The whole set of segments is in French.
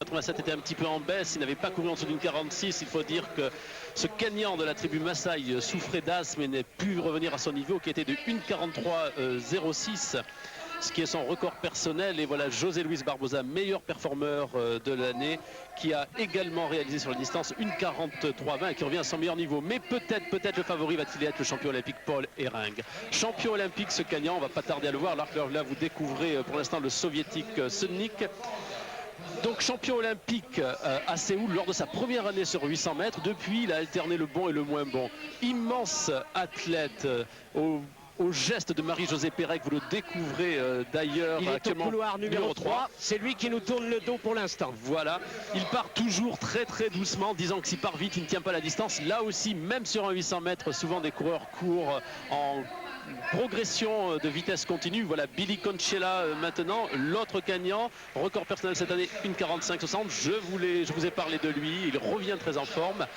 87 était un petit peu en baisse, il n'avait pas couru en dessous d'une 46. Il faut dire que ce Kenyan de la tribu Maasai souffrait d'asthme et n'est pu revenir à son niveau qui était de 1,43,06. Ce qui est son record personnel. Et voilà José Luis Barbosa, meilleur performeur de l'année, qui a également réalisé sur la distance 1,43,20 et qui revient à son meilleur niveau. Mais peut-être le favori va-t-il être le champion olympique Paul Herring. Champion olympique ce Kenyan, on va pas tarder à le voir. Alors que là vous découvrez pour l'instant le soviétique Sudnik. Donc champion olympique à Séoul lors de sa première année sur 800 mètres. Depuis, il a alterné le bon et le moins bon. Immense athlète au geste de Marie-Josée Pérec, vous le découvrez d'ailleurs. Il est au couloir numéro 3, c'est lui qui nous tourne le dos pour l'instant. Voilà, il part toujours très doucement, disant que s'il part vite, il ne tient pas la distance. Là aussi, même sur un 800 mètres, souvent des coureurs courent en progression de vitesse continue. Voilà Billy Conchela maintenant, l'autre Kenyan, record personnel cette année 1,45,60. Je vous ai parlé de lui, il revient très en forme.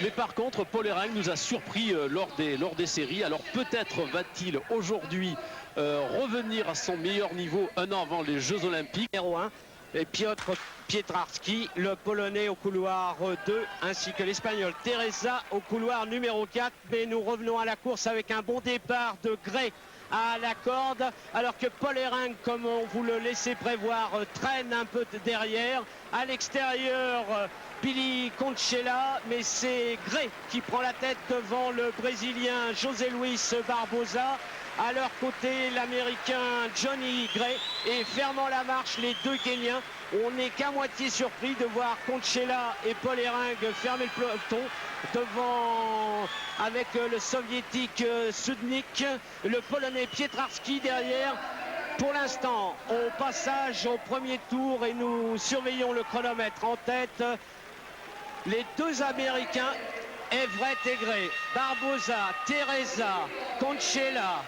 Mais par contre, Paul Herring nous a surpris lors des séries. Alors peut-être va-t-il aujourd'hui revenir à son meilleur niveau un an avant les Jeux Olympiques. Numéro 1, et Piotr Pietrarski, le Polonais au couloir 2, ainsi que l'Espagnol Teresa au couloir numéro 4. Mais nous revenons à la course avec un bon départ de Gray à la corde, alors que Paul Herring, comme on vous le laissait prévoir, traîne un peu derrière. À l'extérieur, Billy Conchela, mais c'est Gray qui prend la tête devant le Brésilien José Luis Barbosa. À leur côté, l'Américain Johnny Gray, et fermant la marche, les deux Kenyans. On n'est qu'à moitié surpris de voir Conchela et Paul Herring fermer le peloton devant, avec le soviétique Sudnik, le Polonais Pietrarski derrière. Pour l'instant, au passage au premier tour, et nous surveillons le chronomètre en tête, les deux Américains, Everett et Gray, Barbosa, Teresa, Conchela.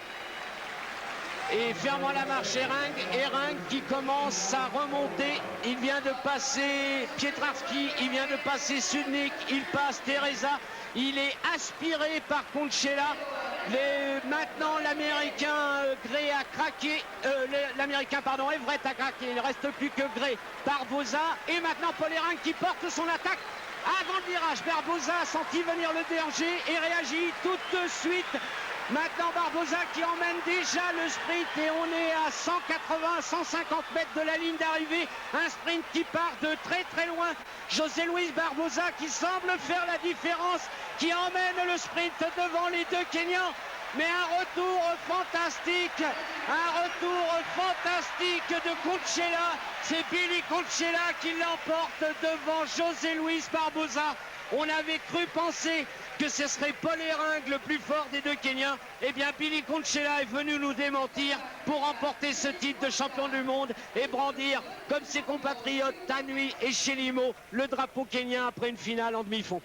Et fermant la marche, Herring qui commence à remonter. Il vient de passer Pietrarski, il vient de passer Sudnik, il passe Teresa. Il est aspiré par Conchela. Maintenant, l'Américain Gray a craqué. Everett a craqué. Il ne reste plus que Gray, Barbosa. Et maintenant, Paul Herring qui porte son attaque. Avant le virage, Barbosa a senti venir le danger et réagit tout de suite. Maintenant Barbosa qui emmène déjà le sprint, et on est à 180-150 mètres de la ligne d'arrivée. Un sprint qui part de très loin. José Luis Barbosa qui semble faire la différence, qui emmène le sprint devant les deux Kenyans. Mais un retour fantastique de Conchela. C'est Billy Conchela qui l'emporte devant José Luis Barbosa. On avait cru penser que ce serait Paul Herring le plus fort des deux Kenyans. Eh bien, Billy Conchela est venu nous démentir pour remporter ce titre de champion du monde et brandir, comme ses compatriotes Tanui et Chelimo, le drapeau kenyan après une finale en demi-fond.